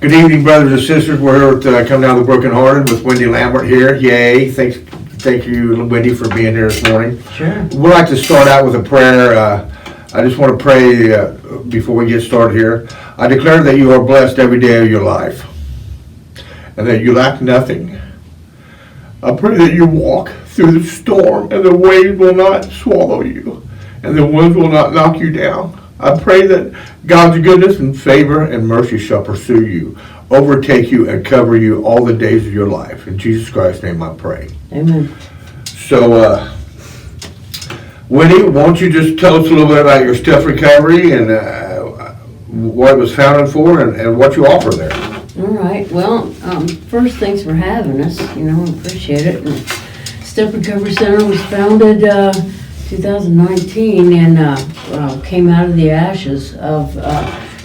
Good evening, brothers and sisters. We're here at Come Down the Broken Hearted with Wendy Lambert here. Yay. Thank you, Wendy, for being here this morning. Sure. We'd like to start out with a prayer. I just want to pray before we get started here. I declare that you are blessed every day of your life and that you lack nothing. I pray that you walk through the storm and the waves will not swallow you and the winds will not knock you down. I pray that God's goodness and favor and mercy shall pursue you, overtake you, and cover you all the days of your life. In Jesus Christ's name I pray. Amen. So, Winnie, won't you just tell us a little bit about your Steph Recovery and what it was founded for and what you offer there? All right. Well, first, thanks for having us. Appreciate it. And Step Recovery Center was founded 2019 and came out of the ashes of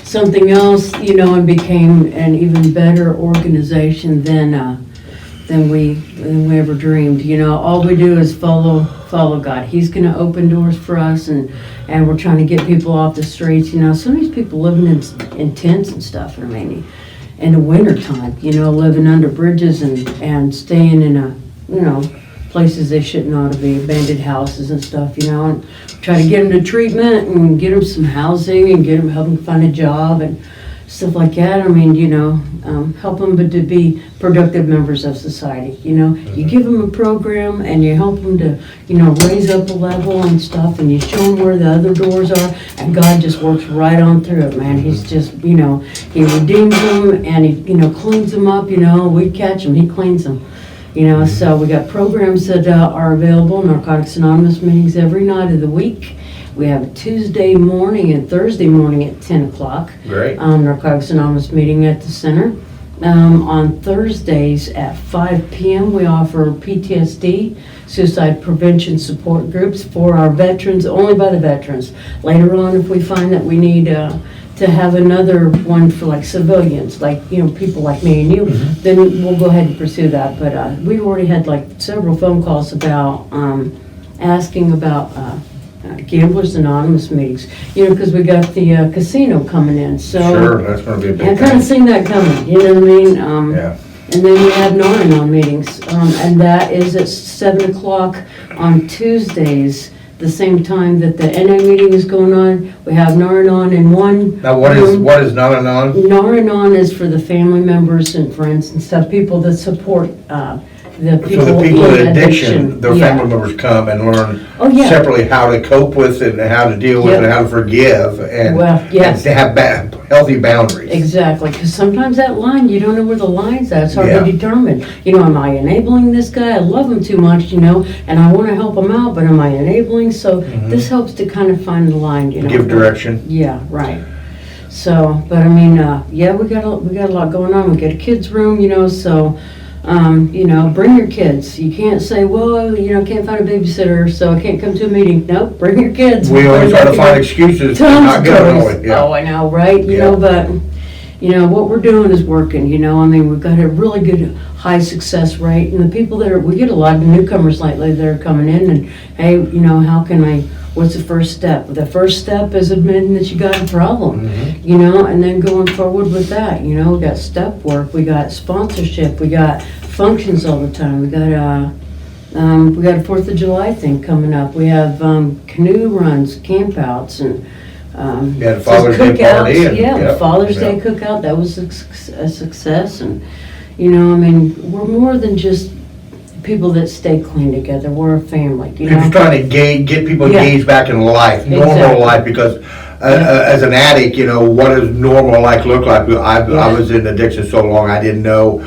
something else, and became an even better organization than we ever dreamed. All we do is follow God. He's going to open doors for us, and we're trying to get people off the streets. Some of these people living in tents and stuff. In the wintertime, living under bridges and staying in places they shouldn't ought to be, abandoned houses and stuff, and try to get them to treatment and get them some housing and help them find a job and stuff like that. Help them to be productive members of society. You give them a program and you help them to, raise up a level and stuff, and you show them where the other doors are, and God just works right on through it, man. He's just, He redeems them and He, cleans them up. We catch them, He cleans them. So we got programs that are available, Narcotics Anonymous meetings every night of the week. We have a Tuesday morning and Thursday morning at 10 o'clock. Great. Narcotics Anonymous meeting at the center. On Thursdays at 5 p.m. we offer PTSD, suicide prevention support groups for our veterans, only by the veterans. Later on, if we find that we need to have another one for like civilians, like people like me and you, then we'll go ahead and pursue that. But we've already had like several phone calls about asking about Gamblers Anonymous meetings, because we got the casino coming in. So sure, that's going to be a big thing. I kind of seen that coming, you know what I mean? Yeah. And then we have Nar-Anon meetings, and that is at 7 o'clock on Tuesdays, the same time that the NA meeting is going on. We have Nar-Anon in one Now, what room. is Nar-Anon? Nar-Anon is for the family members and friends and stuff, people that support the people, So the people in in addiction, their Yeah. family members come and learn Oh, yeah. separately how to cope with it and how to deal with Yep. it and how to forgive and, Well, yes. and to have healthy boundaries. Exactly, because sometimes that line, you don't know where the line's at. It's hard Yeah. to determine. Am I enabling this guy? I love him too much, and I want to help him out, but am I enabling? So this helps to kind of find the line, Give direction. Yeah, right. So, but yeah, we got a lot going on. We got a kids room, so. Bring your kids. You can't say, well, can't find a babysitter, so I can't come to a meeting. Nope, bring your kids. We always try to find excuses to not go. Oh, I know, right? But what we're doing is working. We've got a really good high success rate, and the people we get a lot of newcomers lately that are coming in, and hey, how can I? What's the first step? The first step is admitting that you got a problem, and then going forward with that. We got step work, we got sponsorship, we got functions all the time. We got a 4th of July thing coming up. We have canoe runs, campouts, and Yeah, Father's Day party. And, Father's Day cookout. That was a success, and we're more than just people that stay clean together. We're a family. You're just trying to get people engaged back in life, normal life, because as an addict, what does normal life look like? I was in addiction so long, I didn't know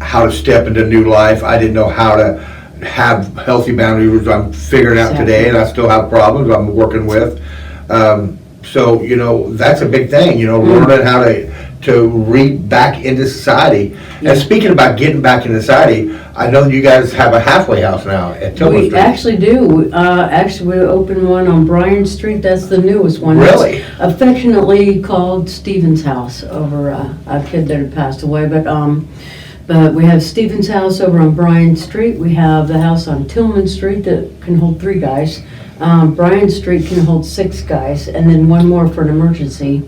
how to step into new life. I didn't know how to have healthy boundaries, which I'm figuring out today, and I still have problems I'm working with. So, that's a big thing, learning how to read back into society. And speaking about getting back into society, I know that you guys have a halfway house now at Tillman Street. We actually do. We opened one on Bryan Street. That's the newest one. Really? It's affectionately called Stephen's House, over a kid that had passed away. But we have Stephen's House over on Bryan Street. We have the house on Tillman Street that can hold 3 guys. Bryan Street can hold 6 guys, and then one more for an emergency.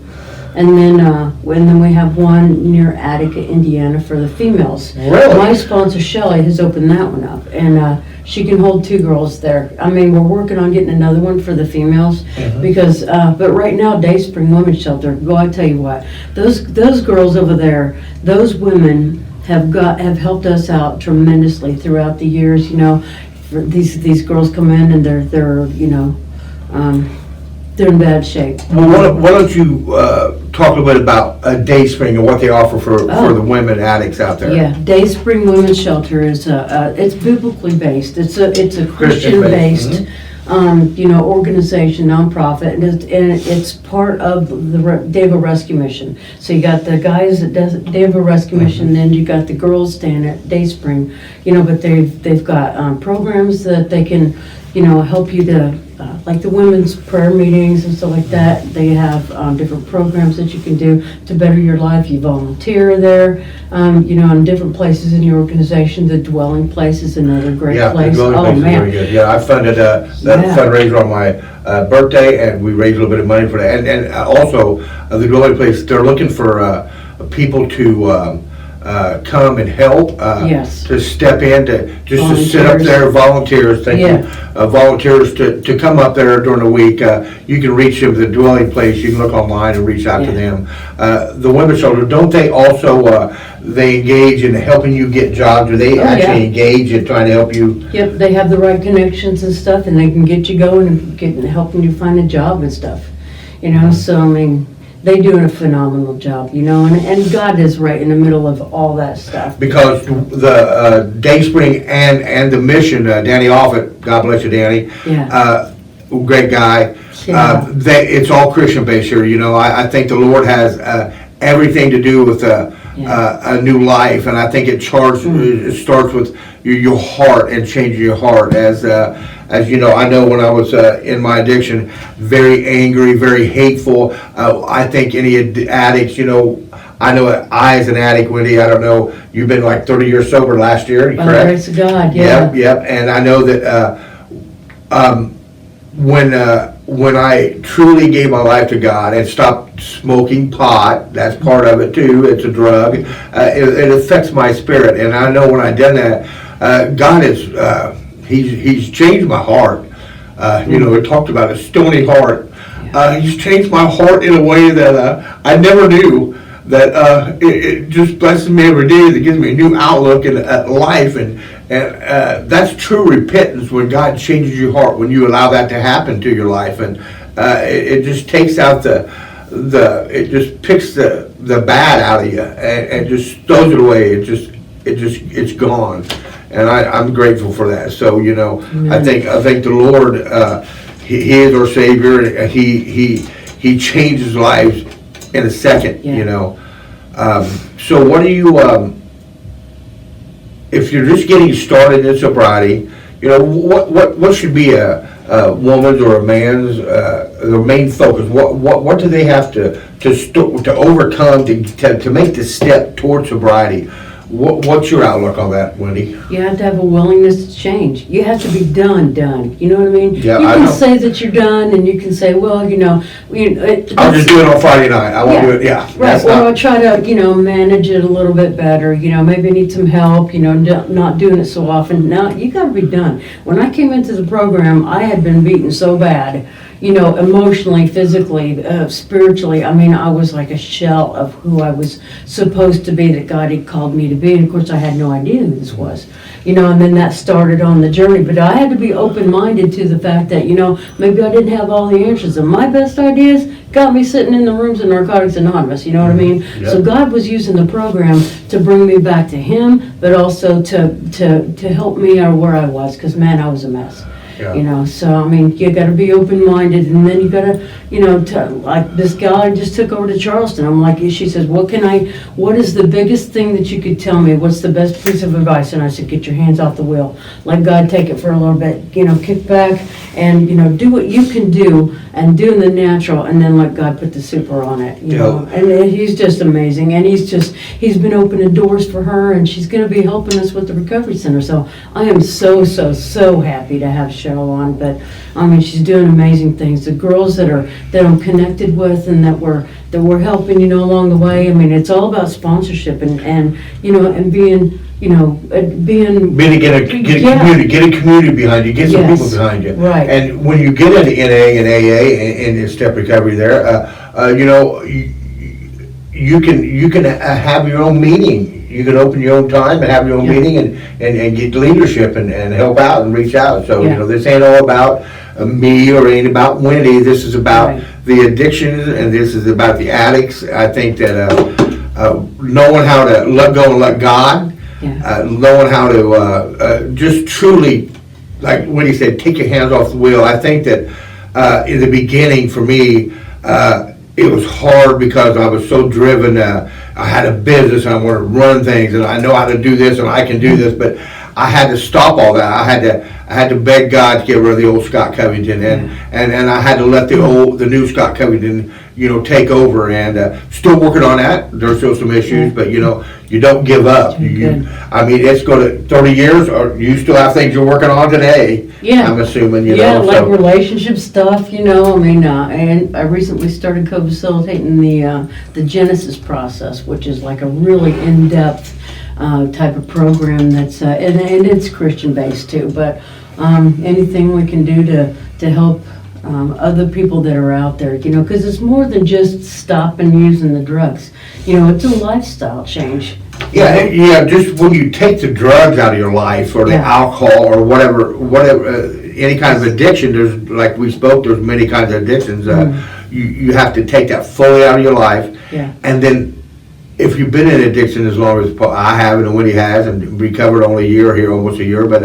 then we have one near Attica, Indiana for the females. Really? My sponsor Shelley has opened that one up, and she can hold 2 girls there. I mean, we're working on getting another one for the females because, but right now, Dayspring Women's Shelter. Well, I tell you what, those girls over there, those women have helped us out tremendously throughout the years. You know, these girls come in and they're they're in bad shape. Well, why don't you talk a little bit about Dayspring and what they offer for the women addicts out there? Yeah, Dayspring Women's Shelter is it's biblically based. It's a Christian based organization, nonprofit, and it's part of the Deva Rescue Mission. So you got the guys at Deva Rescue Mission, then you got the girls staying at Dayspring. But they've got programs that they can help you to. Like the women's prayer meetings and stuff like that. They have different programs that you can do to better your life. You volunteer there, in different places in your organization. The Dwelling Place is another great place. The Dwelling Place is very good. Yeah, I funded that fundraiser on my birthday, and we raised a little bit of money for that. And also, the Dwelling Place, they're looking for people to come and help, to step in, to sit up there, volunteers, volunteers to come up there during the week. You can reach them at the Dwelling Place. You can look online and reach out to them. The Women's Shelter, don't they also, they engage in helping you get jobs? Do they actually engage in trying to help you? Yep, they have the right connections and stuff, and they can get you going and helping you find a job and stuff. So I mean, they do a phenomenal job, and God is right in the middle of all that stuff. Because the Dayspring and the mission, Danny Offit, God bless you, Danny. Great guy. It's all Christian based here. I think the Lord has everything to do with a new life, and I think it starts with your heart and changing your heart. As you know, I know when I was in my addiction, very angry, very hateful. I think any addicts, I know I as an addict, Wendy, I don't know, you've been like 30 years sober last year, correct? Praise God, yeah. Yep. And I know that when I truly gave my life to God and stopped smoking pot, that's part of it too, it's a drug, it affects my spirit. And I know when I done that, God is... He's changed my heart. We talked about a stony heart. He's changed my heart in a way that I never knew. That it just blesses me every day. That gives me a new outlook at life, and that's true repentance when God changes your heart. When you allow that to happen to your life, and it just takes out it just picks the bad out of you and just throws it away. It's gone. And I'm grateful for that. So I think the Lord, He is our Savior, and He changes lives in a second. So what do you? If you're just getting started in sobriety, what should be a woman's or a man's their main focus? What do they have to overcome to make the step toward sobriety? What's your outlook on that, Wendy? You have to have a willingness to change. You have to be done. You know what I mean? Yeah, you can say that you're done, and you can say, well, I'll just do it on Friday night. I won't do it. Yeah. Right. Well, I'll try to, manage it a little bit better. Maybe I need some help. Not doing it so often. Now you got to be done. When I came into the program, I had been beaten so bad. Emotionally, physically, spiritually. I mean, I was like a shell of who I was supposed to be, that God had called me to be. And of course, I had no idea who this was, and then that started on the journey. But I had to be open-minded to the fact that, maybe I didn't have all the answers. And my best ideas got me sitting in the rooms of Narcotics Anonymous, you know what I mean? Yep. So God was using the program to bring me back to Him, but also to help me out where I was, because, man, I was a mess. Yeah. So I mean, you got to be open-minded, and then you got to, like this guy just took over to Charleston. I'm like, she says, what is the biggest thing that you could tell me? What's the best piece of advice? And I said, get your hands off the wheel. Let God take it for a little bit. Kick back and, do what you can do and do the natural, and then let God put the super on it, know. And He's just amazing, and He's been opening doors for her, and she's going to be helping us with the recovery center. So I am so happy to have show on, but I mean, she's doing amazing things. The girls that I'm connected with and that we're helping, along the way. I mean, it's all about sponsorship and being, Get a community behind you, get some Yes, people behind you. right. And when you get into NA and AA and step recovery there, you can have your own meeting. You can open your own time and have your own meeting and get leadership and help out and reach out. So, this ain't all about me or ain't about Wendy. This is about the addictions and this is about the addicts. I think that knowing how to let go and let God, knowing how to just truly, like Wendy said, take your hands off the wheel. I think that in the beginning for me, it was hard because I was so driven. I had a business and I wanted to run things and I know how to do this and I can do this, but I had to stop all that. I had to beg God to get rid of the old Scott Covington and I had to let the new Scott Covington, take over, and still working on that. There's still some issues, but you don't give up. It's going to 30 years, or you still have things you're working on today. Yeah. I'm assuming, like relationship stuff, and I recently started co-facilitating the Genesis process, which is like a really in-depth type of program that's, and it's Christian-based too, but anything we can do to help other people that are out there, because it's more than just stopping using the drugs. It's a lifestyle change. Just when you take the drugs out of your life or the alcohol or whatever, any kind of addiction, there's, like we spoke, there's many kinds of addictions. You have to take that fully out of your life. And then if you've been in addiction as long as I have and Wendy has and recovered only a year here, almost a year, but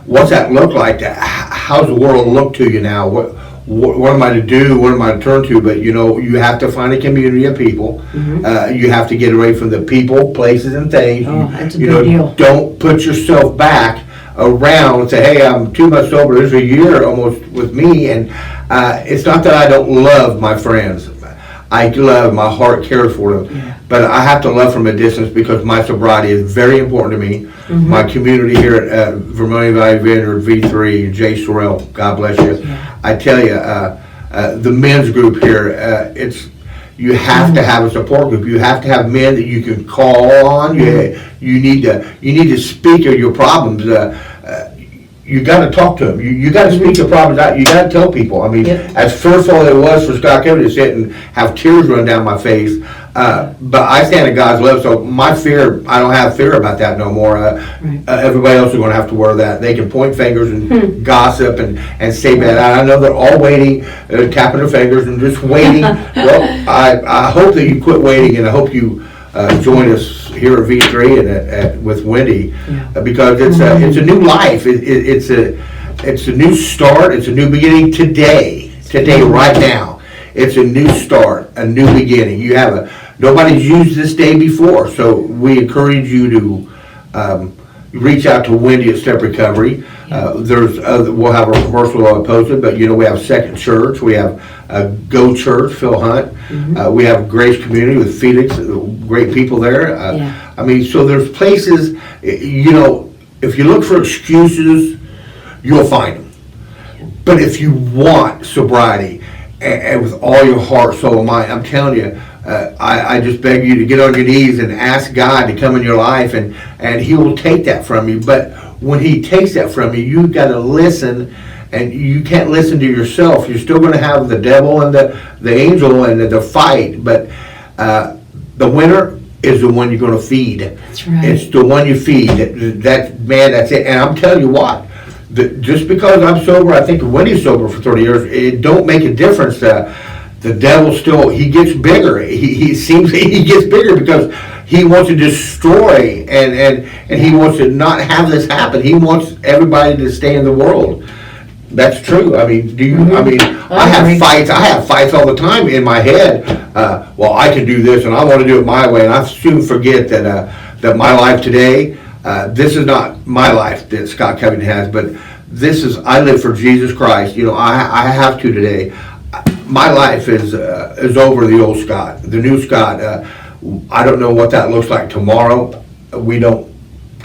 what's that look like? How's the world look to you now? What am I to do? What am I to turn to? But you have to find a community of people. You have to get away from the people, places, and things. That's a big deal. Don't put yourself back around and say, "Hey, I'm too much sober." There's a year almost with me, and it's not that I don't love my friends. I love, my heart cares for them, but I have to love from a distance because my sobriety is very important to me. My community here at Vermilion Valley Vineyard V3, Jay Sorrell, God bless you. I tell you, the men's group here, you have to have a support group. You have to have men that you can call on. You need to speak of your problems. You got to talk to them. You got to speak your problems out. You got to tell people. I mean, as fearful as it was for Scott Covington to sit and have tears run down my face, but I stand in God's love. So my fear, I don't have fear about that no more. Everybody else is going to have to wear that. They can point fingers and gossip and say bad. I know they're all waiting, tapping their fingers and just waiting. Well, I hope that you quit waiting, and I hope you join us here at V3 and with Wendy, because it's a new life. It's a new start. It's a new beginning today, right now. It's a new start, a new beginning. Nobody's used this day before, so we encourage you to reach out to Wendy at Step Recovery. We'll have a commercial posted, but we have Second Church, we have Go Church, Phil Hunt, we have Grace Community with Felix, great people there. So there's places, if you look for excuses, you'll find them. But if you want sobriety, and with all your heart, soul, and mind, I'm telling you, I just beg you to get on your knees and ask God to come in your life, and He will take that from you. But when He takes that from you, you've got to listen, and you can't listen to yourself. You're still going to have the devil and the angel and the fight, but the winner is the one you're going to feed. That's right. It's the one you feed. That's it. And I'm telling you what, just because I'm sober, I think Wendy's sober for 30 years, it don't make a difference. The devil still, he gets bigger. He gets bigger because he wants to destroy and he wants to not have this happen. He wants everybody to stay in the world. That's true. I mean, I have fights all the time in my head. I can do this and I want to do it my way, and I soon forget that my life today, this is not my life that Scott Covington has, but I live for Jesus Christ. I have to today. My life is over the old Scott. The new Scott, I don't know what that looks like tomorrow. We don't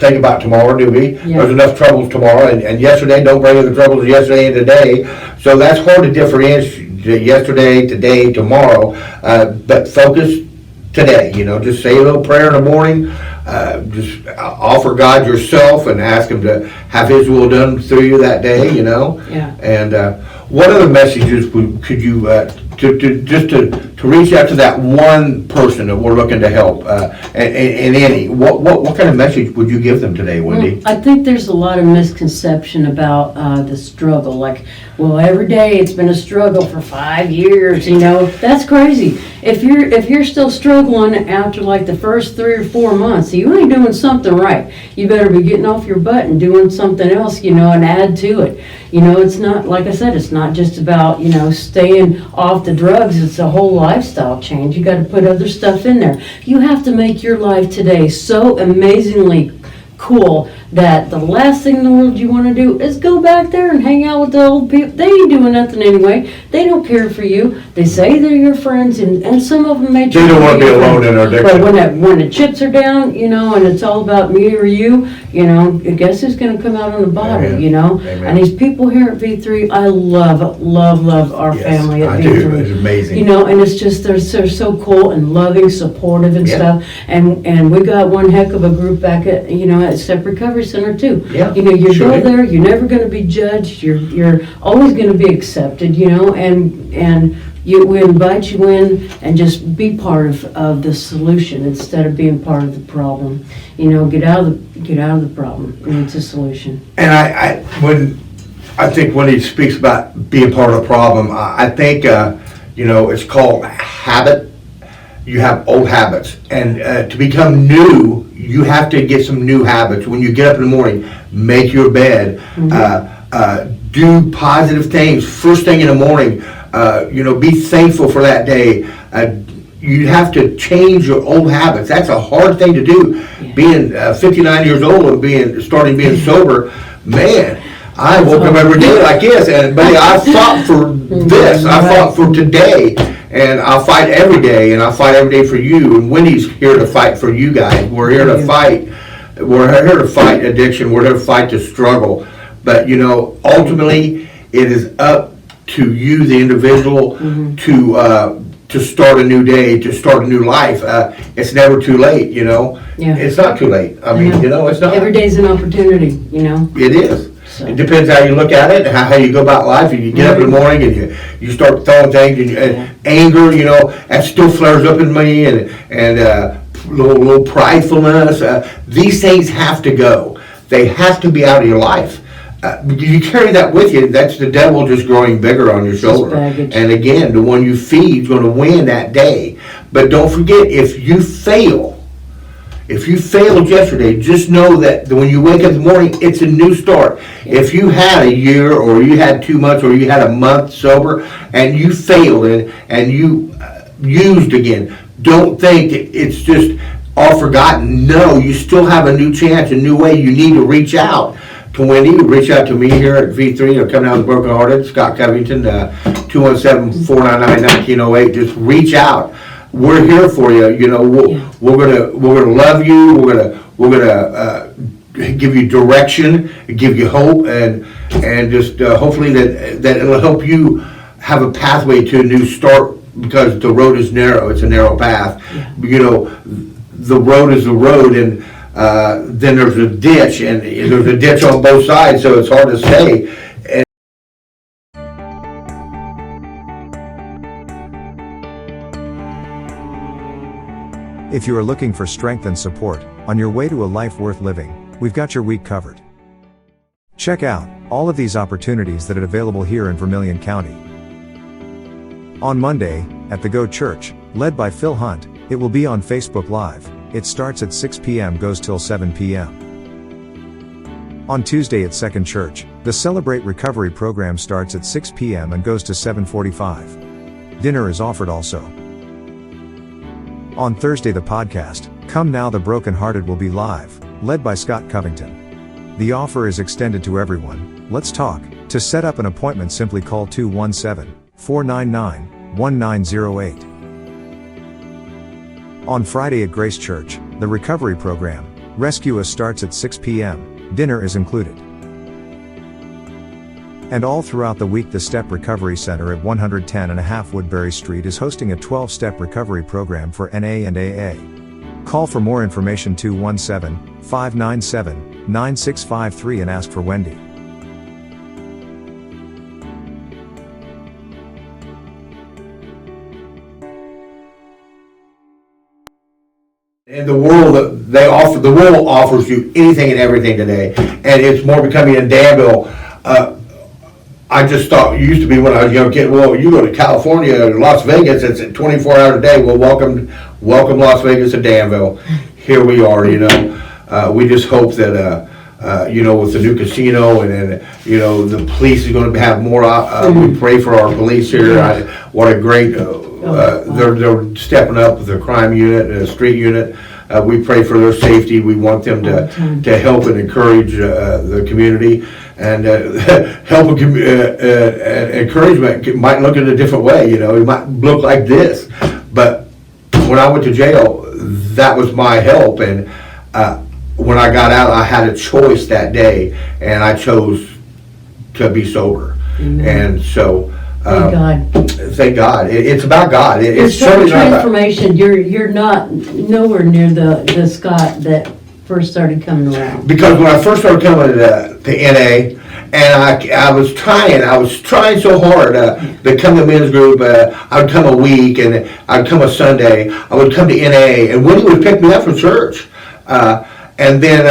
think about tomorrow, do we? Yeah. There's enough troubles tomorrow, and yesterday, don't bring in the troubles of yesterday and today. So that's hard to differentiate yesterday, today, tomorrow, but focus today, just say a little prayer in the morning, just offer God yourself and ask Him to have His will done through you that day, Yeah. And what other messages could you, to reach out to that one person that we're looking to help, and any, what kind of message would you give them today, Wendy? Well, I think there's a lot of misconception about the struggle. Like, well, every day it's been a struggle for 5 years. That's crazy. If you're still struggling after like the first 3 or 4 months, you ain't doing something right. You better be getting off your butt and doing something else, and add to it. It's not, like I said, it's not just about, staying off the drugs. It's a whole lifestyle change. You got to put other stuff in there. You have to make your life today so amazingly cool that the last thing in the world you want to do is go back there and hang out with the old people. They ain't doing nothing anyway. They don't care for you. They say they're your friends, and some of them may They don't want to be alone in their addiction. But when the chips are down, and it's all about me or you, guess who's going to come out on the bottom, Amen. And these people here at V3, I love our Yes, family at I V3. do. It's amazing. And it's just, they're so cool and loving, supportive and Yeah. stuff. And we got one heck of a group back at, at Step Recovery Center too. Yeah, You sure go do. there, you're never gonna be judged, you're always gonna be accepted, and we invite you in and just be part of the solution instead of being part of the problem. Get out of the problem, and it's a solution. And I think when he speaks about being part of the problem, I think, it's called habit. You have old habits, and to become new, you have to get some new habits. When you get up in the morning, make your bed, do positive things first thing in the morning. Be thankful for that day. You have to change your old habits. That's a hard thing to do. Yeah. Being 59 years old and starting being sober, man. I woke up every day like this, but I fought for this. I fought for today, and I'll fight every day, and I'll fight every day for you. And Wendy's here to fight for you guys. We're here to fight. We're here to fight addiction. We're here to fight the struggle. But ultimately, it is up to you, the individual, to start a new day, to start a new life. It's never too late. Yeah. It's not too late. I mean, it's not. Every day's an opportunity. It is. So. It depends how you look at it, how you go about life. And you get up in the morning and you start throwing things, and anger, that still flares up in me, and little pridefulness. These things have to go. They have to be out of your life. You carry that with you. That's the devil just growing bigger on your shoulder. Baggage. And again, the one you feed is going to win that day. But don't forget, if you failed yesterday, just know that when you wake up in the morning, it's a new start. If you had a year, or you had 2 months, or you had a month sober, and you failed and you used again, don't think it's just all forgotten. No, you still have a new chance, a new way. You need to reach out to Wendy, reach out to me here at V3, or Coming Out of the Broken Hearted, Scott Covington, 217-499-1908. Just reach out. We're here for you. We're gonna love you. We're gonna give you direction, give you hope, and just hopefully that it'll help you have a pathway to a new start, because the road is narrow. It's a narrow path. Yeah. The road is the road, and then there's a ditch, and there's a ditch on both sides, so it's hard to say. If you are looking for strength and support on your way to a life worth living, we've got your week covered. Check out all of these opportunities that are available here in Vermilion County. On Monday, at the Go Church, led by Phil Hunt, it will be on Facebook Live. It starts at 6 p.m. goes till 7 p.m. On Tuesday at Second Church, the Celebrate Recovery program starts at 6 p.m. and goes to 7:45. Dinner is offered also. On Thursday, the podcast, Come Now the Brokenhearted, will be live, led by Scott Covington. The offer is extended to everyone. Let's talk. To set up an appointment, simply call 217-499-1908. On Friday at Grace Church, the recovery program, Rescue Us starts at 6 p.m., dinner is included. And all throughout the week the Step Recovery Center at 110.5 Woodbury Street is hosting a 12-step recovery program for NA and AA. Call for more information 217-597-9653 and ask for Wendy. In the world, the world offers you anything and everything today, and it's more becoming in Danville. I just thought, it used to be when I was a young kid, well, you go to California, Las Vegas, it's 24 hours a day. Well, welcome Las Vegas to Danville. Here we are, we just hope that, with the new casino and the police is going to have more, we pray for our police here. What a great, they're stepping up with the crime unit and the street unit. We pray for their safety. We want them to help and encourage the community. And help and encouragement might look in a different way, it might look like this. But when I went to jail, that was my help. And when I got out, I had a choice that day, and I chose to be sober. Amen. And so, thank God. Thank God. It's about God. It's total certainly not about, transformation. You're not nowhere near the Scott that first started coming around. because when I first started coming to NA, and I was trying so hard to come to men's group. I would come a week, and I'd come a Sunday. I would come to NA, and Wendy would pick me up from church, and then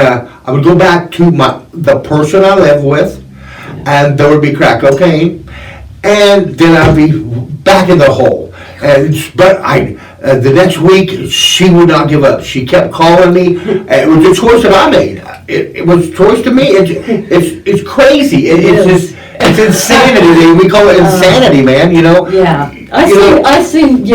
I would go back to the person I lived with, and there would be crack cocaine, and then I'd be back in the hole. But the next week, she would not give up. She kept calling me. It was a choice that I made. It was a choice to me. It's crazy. It's insanity. We call it insanity, man. Yeah,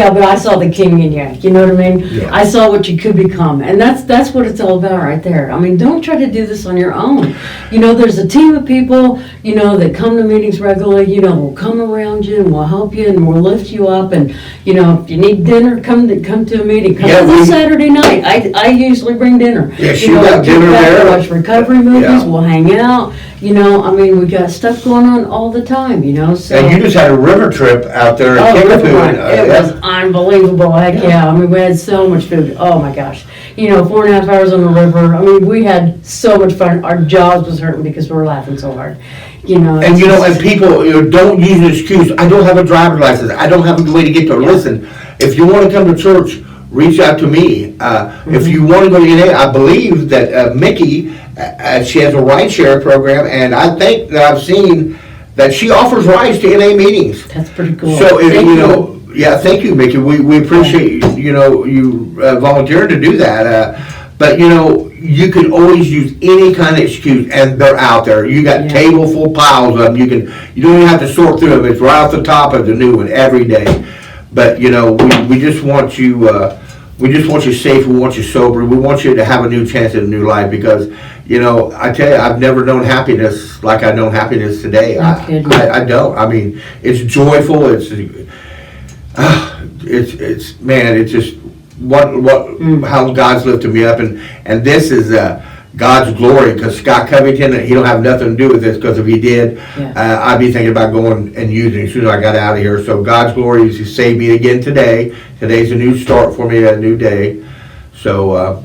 but I saw the king in you. You know what I mean? Yeah. I saw what you could become, and that's what it's all about right there. I mean, don't try to do this on your own. There's a team of people, that come to meetings regularly. Will come around you and will help you and will lift you up. And if you need dinner, come to a meeting. Come to the Saturday night. I usually bring dinner. Yeah, she got dinner there. Watch recovery movies. Yeah. We'll hang out. We got stuff going on all the time. So. And you just had a river trip out there in Kickapoo. It was unbelievable. Heck yeah. We had so much food. Oh my gosh. 4.5 hours on the river. We had so much fun. Our jaws was hurting because we were laughing so hard. And people don't use an excuse. I don't have a driver's license. I don't have a way to get there. Yeah. Listen, if you want to come to church, reach out to me. If you want to go to NA, I believe that Mickey, she has a ride-share program, and I think that I've seen that she offers rides to NA meetings. That's pretty cool. So, yeah, thank you, Mickey. We appreciate, you volunteering to do that. But, you can always use any kind of excuse, and they're out there. You got table full piles of them. You don't even have to sort through them. It's right off the top of the new one every day. But, we just want you, safe. We want you sober. We want you to have a new chance at a new life because, I tell you, I've never known happiness like I know happiness today. I don't. It's joyful. It's just how God's lifted me up, and this is God's glory. Because Scott Covington, he don't have nothing to do with this. Because if he did, I'd be thinking about going and using it as soon as I got out of here. So God's glory is to save me again today. Today's a new start for me, a new day. So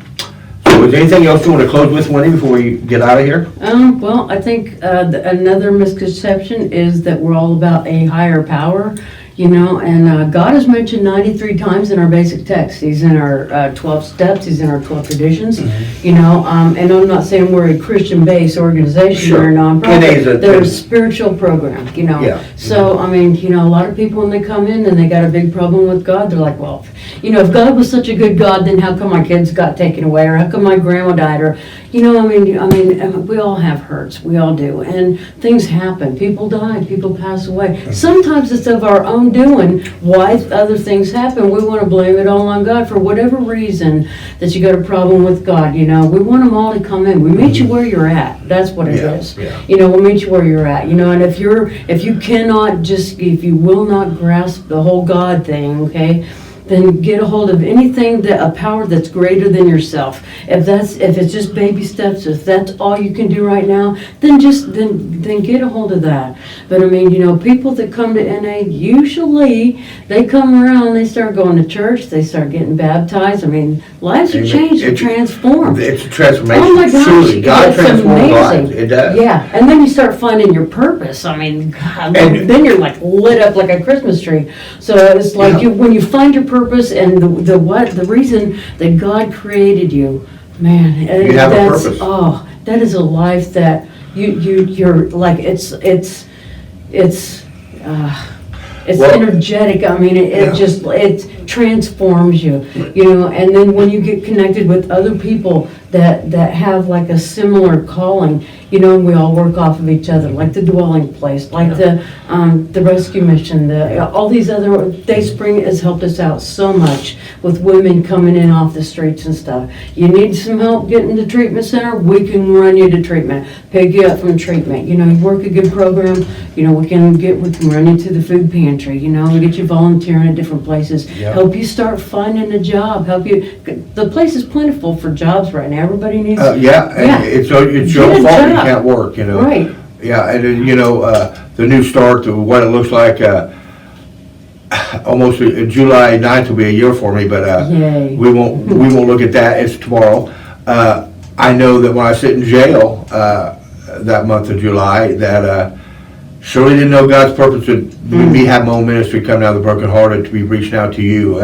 is there anything else you want to close with, Wendy, before we get out of here? Well, I think another misconception is that we're all about a higher power. And God is mentioned 93 times in our basic text. He's in our 12 steps. He's in our 12 traditions. And I'm not saying we're a Christian-based organization or a nonprofit. They're a spiritual program, Yeah. So, a lot of people when they come in and they got a big problem with God, they're like, well, if God was such a good God, then how come my kids got taken away, or how come my grandma died, or we all have hurts. We all do. And things happen. People die. People pass away. Sometimes it's of our own doing why other things happen. We want to blame it all on God for whatever reason that you got a problem with God. We want them all to come in. We meet you where you're at. That's what it is. Yeah. We'll meet you where you're at. And if you will not grasp the whole God thing, okay, then get a hold of anything a power that's greater than yourself. If it's just baby steps, if that's all you can do right now, then get a hold of that. But I mean, people that come to NA, usually they come around, they start going to church, they start getting baptized. I mean, lives are changed and transformed. It's a transformation. Oh my gosh, Truly, God it's transforms lives. amazing. It does. Yeah, and then you start finding your purpose. I mean, God, then you're like lit up like a Christmas tree. So it's like when you find your purpose and the reason that God created you, man, You have a purpose. Oh, that is a life that you're like it's energetic. I mean, it transforms you, and then when you get connected with other people that have like a similar calling, we all work off of each other, like the Dwelling Place, like the Rescue Mission, all these other, Dayspring has helped us out so much with women coming in off the streets and stuff. You need some help getting to treatment center, we can run you to treatment, pick you up from treatment. You work a good program, we can run you to the food pantry, we get you volunteering at different places, help you start finding a job, the place is plentiful for jobs right now. Everybody needs. And it's your fault you can't work. Right. Yeah, and the new start to what it looks like. Almost July 9th will be a year for me, but we won't look at that. It's tomorrow. I know that when I sit in jail that month of July, that surely didn't know God's purpose would me have my own ministry coming out of the brokenhearted to be reaching out to you.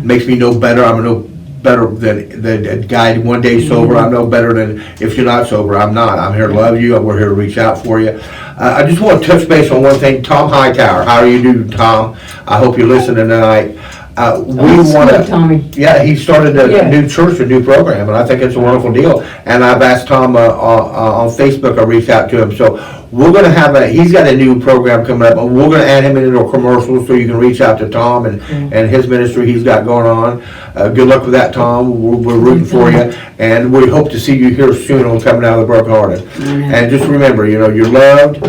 Makes me know better. I'm no better than a guy one day sober. I'm no better than if you're not sober. I'm not. I'm here to love you. We're here to reach out for you. I just want to touch base on one thing. Tom Hightower, how are you doing, Tom? I hope you're listening tonight. We want to. Tommy. Yeah, he started a new church, a new program, and I think it's a wonderful deal. And I've asked Tom on Facebook. I reached out to him, so we're going to have he's got a new program coming up, and we're going to add him into a commercial so you can reach out to Tom and his ministry he's got going on. Good luck with that, Tom. We're rooting for you, and we hope to see you here soon on Coming Out of the Brokenhearted. And just remember, you're loved,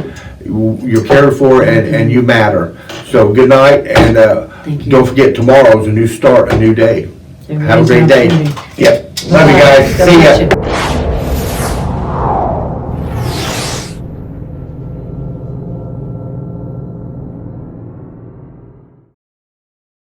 you're cared for, and you matter. So good night, and don't forget, tomorrow's a new start, a new day. Have a great day. Yep. Love you guys. See ya.